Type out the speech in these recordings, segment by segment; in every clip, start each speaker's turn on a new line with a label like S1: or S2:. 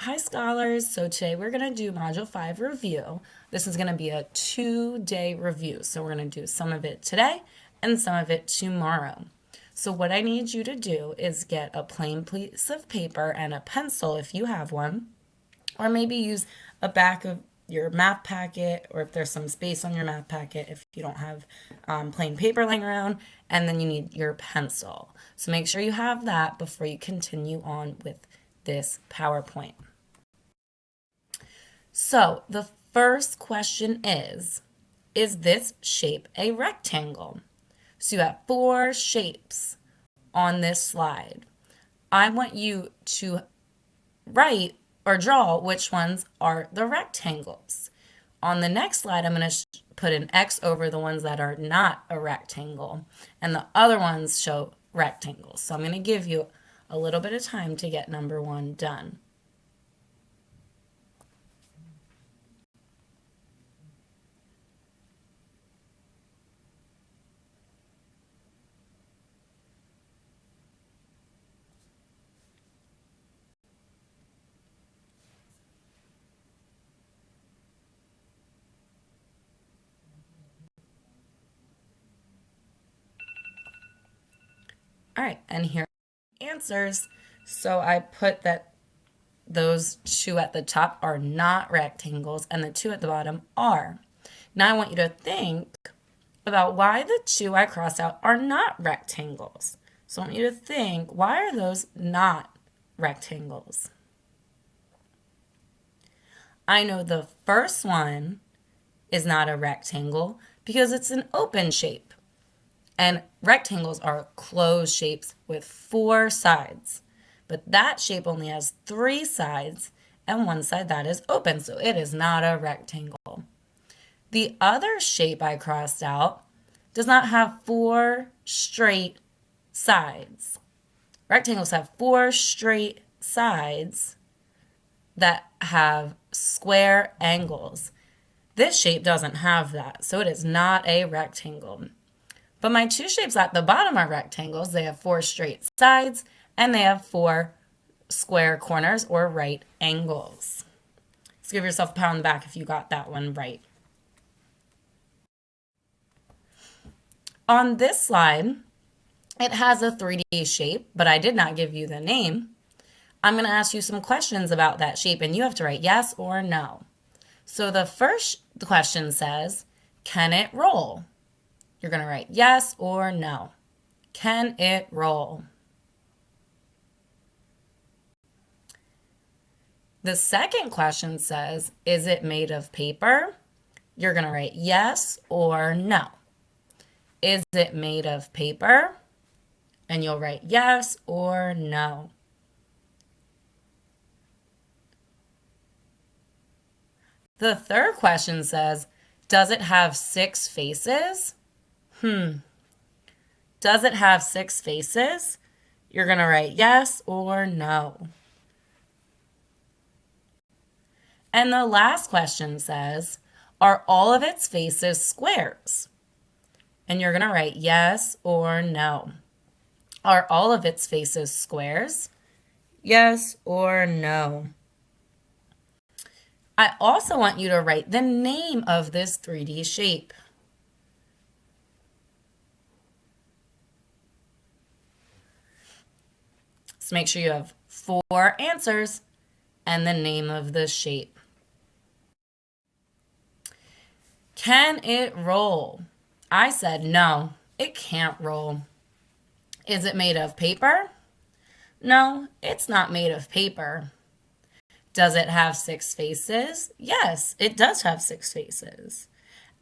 S1: Hi scholars, so today we're going to do Module 5 review. This is going to be a 2-day review, so we're going to do some of it today and some of it tomorrow. So what I need you to do is get a plain piece of paper and a pencil if you have one, or maybe use a back of your math packet, or if there's some space on your math packet if you don't have plain paper laying around, and then you need your pencil. So make sure you have that before you continue on with this PowerPoint. So the first question is this shape a rectangle? So you have 4 shapes on this slide. I want you to write or draw which ones are the rectangles. On the next slide, I'm going to put an X over the ones that are not a rectangle, and the other ones show rectangles. So I'm going to give you a little bit of time to get number 1 done. All right, and here are the answers. So I put that those 2 at the top are not rectangles and the 2 at the bottom are. Now I want you to think about why the 2 I crossed out are not rectangles. So I want you to think, why are those not rectangles? I know the first one is not a rectangle because it's an open shape. And rectangles are closed shapes with 4 sides. But that shape only has 3 sides and 1 side that is open, so it is not a rectangle. The other shape I crossed out does not have 4 straight sides. Rectangles have 4 straight sides that have square angles. This shape doesn't have that, so it is not a rectangle. But my 2 shapes at the bottom are rectangles. They have 4 straight sides and they have 4 square corners or right angles. Let's give yourself a pat on the back if you got that one right. On this slide, it has a 3D shape, but I did not give you the name. I'm going to ask you some questions about that shape, and you have to write yes or no. So the first question says, can it roll? You're going to write yes or no. Can it roll? The second question says, is it made of paper? You're going to write yes or no. Is it made of paper? And you'll write yes or no. The third question says, does it have 6 faces? Does it have 6 faces? You're going to write yes or no. And the last question says, are all of its faces squares? And you're going to write yes or no. Are all of its faces squares? Yes or no. I also want you to write the name of this 3D shape. So make sure you have 4 answers and the name of the shape. Can it roll? I said no, it can't roll. Is it made of paper? No, it's not made of paper. Does it have 6 faces? Yes, it does have 6 faces.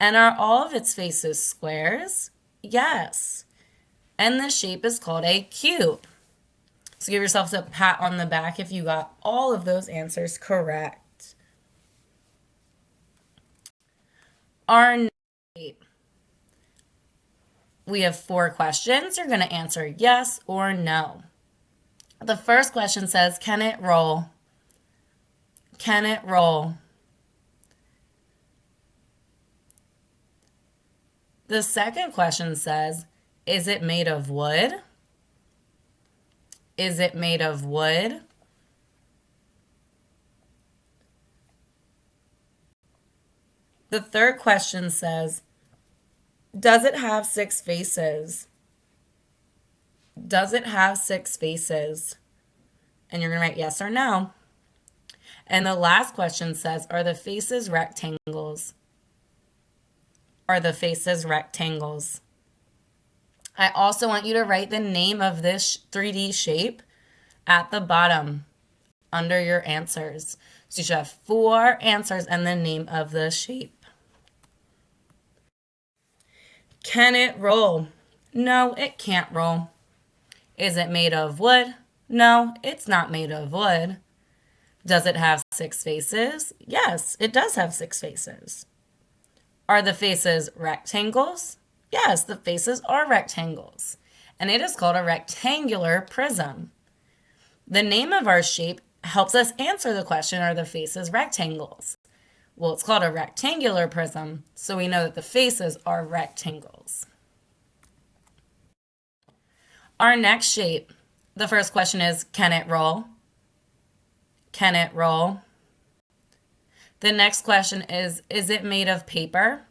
S1: And are all of its faces squares? Yes. And the shape is called a cube. So give yourself a pat on the back if you got all of those answers correct. Our next shape. We have 4 questions. You're going to answer yes or no. The first question says, can it roll? Can it roll? The second question says, is it made of wood? Is it made of wood? The third question says, does it have 6 faces? Does it have 6 faces? And you're going to write yes or no. And the last question says, are the faces rectangles? Are the faces rectangles? I also want you to write the name of this 3D shape at the bottom under your answers. So you should have 4 answers and the name of the shape. Can it roll? No, it can't roll. Is it made of wood? No, it's not made of wood. Does it have 6 faces? Yes, it does have 6 faces. Are the faces rectangles? Yes, the faces are rectangles. And it is called a rectangular prism. The name of our shape helps us answer the question, are the faces rectangles? Well, it's called a rectangular prism, so we know that the faces are rectangles. Our next shape, the first question is, can it roll? Can it roll? The next question is it made of paper?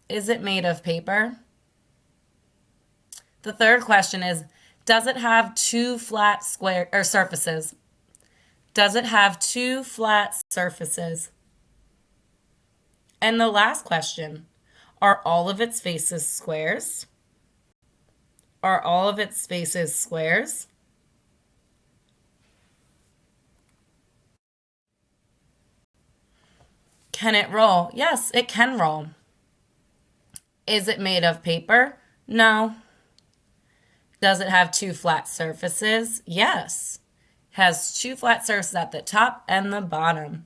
S1: Is it made of paper? The third question is, does it have 2 flat square or surfaces? Does it have 2 flat surfaces? And the last question, are all of its faces squares? Are all of its faces squares? Can it roll? Yes, it can roll. Is it made of paper? No. Does it have 2 flat surfaces? Yes. It has 2 flat surfaces at the top and the bottom.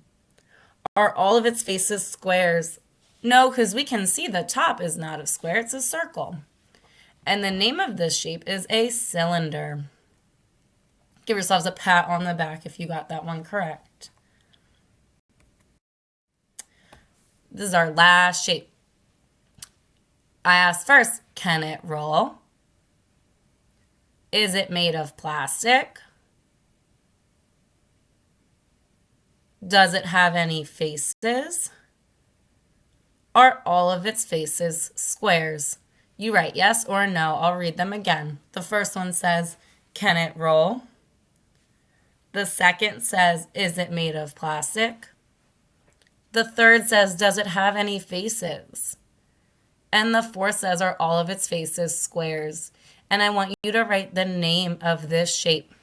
S1: Are all of its faces squares? No, because we can see the top is not a square, it's a circle. And the name of this shape is a cylinder. Give yourselves a pat on the back if you got that one correct. This is our last shape. I asked first, can it roll? Is it made of plastic? Does it have any faces? Are all of its faces squares? You write yes or no. I'll read them again. The first one says, can it roll? The second says, is it made of plastic? The third says, does it have any faces? And the fourth says, are all of its faces squares? And I want you to write the name of this shape.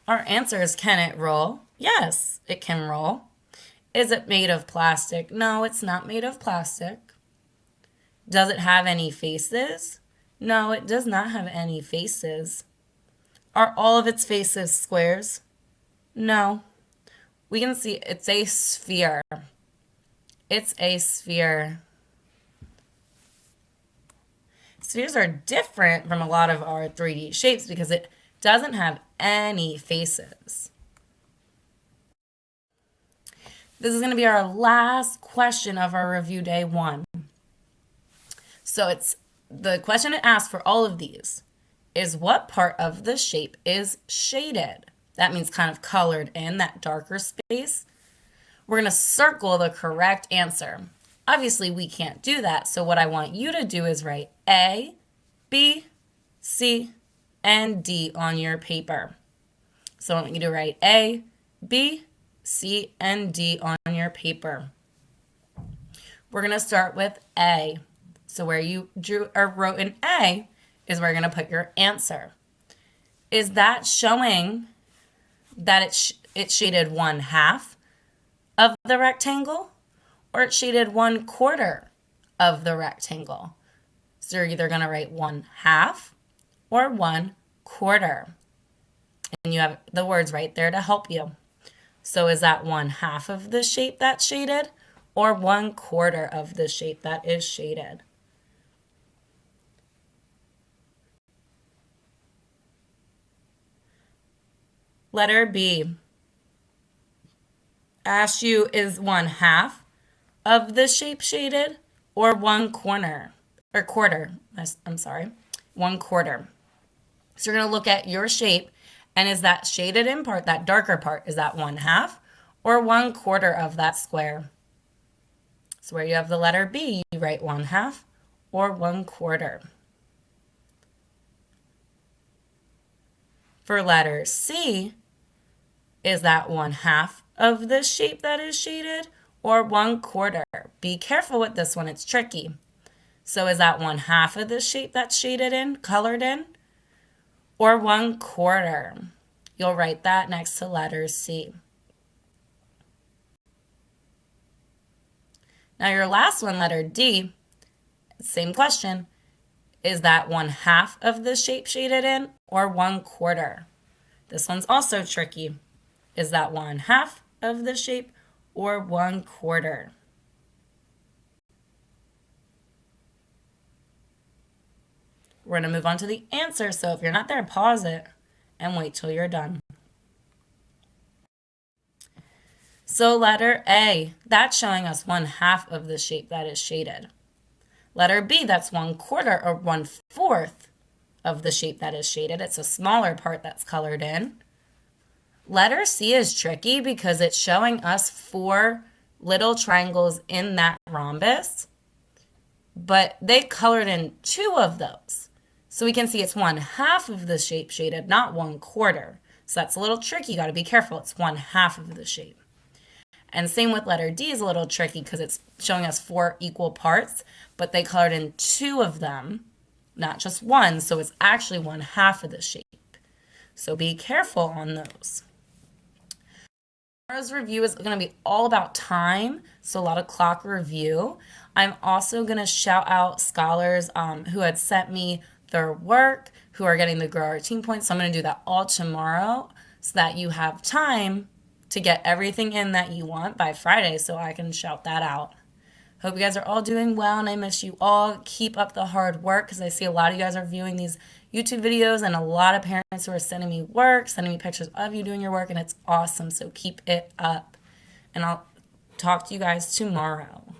S1: Our answer is, can it roll? Yes, it can roll. Is it made of plastic? No, it's not made of plastic. Does it have any faces? No, it does not have any faces. Are all of its faces squares? No. We can see it's a sphere. It's a sphere. Spheres are different from a lot of our 3D shapes because it doesn't have any faces. This is going to be our last question of our review day 1. So it's the question it asks for all of these is, what part of the shape is shaded? That means kind of colored in, that darker space. We're going to circle the correct answer. Obviously, we can't do that. So what I want you to do is write A, B, C, and D on your paper. So I want you to write A, B, C, and D on your paper. We're going to start with A. So where you drew or wrote an A is where you're going to put your answer. Is that showing that it shaded 1/2 of the rectangle, or it shaded 1/4 of the rectangle? So you're either going to write 1/2 or 1/4. And you have the words right there to help you. So is that 1/2 of the shape that's shaded, or 1/4 of the shape that is shaded? Letter B. Ask you, is 1/2 of the shape shaded, or 1/4 or quarter. I'm sorry, 1/4. So you're going to look at your shape, and is that shaded in part, that darker part, is that 1/2 or 1/4 of that square? So where you have the letter B, you write 1/2 or 1/4. For letter C, is that 1/2 of the shape that is shaded or 1/4? Be careful with this one, it's tricky. So is that 1/2 of the shape that's shaded in, colored in, or 1/4? You'll write that next to letter C. Now your last one, letter D, same question. Is that 1/2 of the shape shaded in or 1/4? This one's also tricky. Is that 1/2 of the shape or 1/4? We're going to move on to the answer, so if you're not there, pause it and wait till you're done. So letter A, that's showing us 1/2 of the shape that is shaded. Letter B, that's 1/4 or 1/4 of the shape that is shaded. It's a smaller part that's colored in. Letter C is tricky because it's showing us 4 little triangles in that rhombus, but they colored in 2 of those. So we can see it's 1/2 of the shape shaded, not 1/4. So that's a little tricky. You got to be careful. It's 1/2 of the shape. And same with letter D is a little tricky because it's showing us 4 equal parts, but they colored in 2 of them, not just 1. So it's actually 1/2 of the shape. So be careful on those. Tomorrow's review is going to be all about time, so a lot of clock review. I'm also going to shout out scholars who had sent me their work, who are getting the Grow Our Team points. So I'm going to do that all tomorrow so that you have time to get everything in that you want by Friday so I can shout that out. Hope you guys are all doing well, and I miss you all. Keep up the hard work because I see a lot of you guys are viewing these YouTube videos and a lot of parents who are sending me work, sending me pictures of you doing your work, and it's awesome. So keep it up, and I'll talk to you guys tomorrow.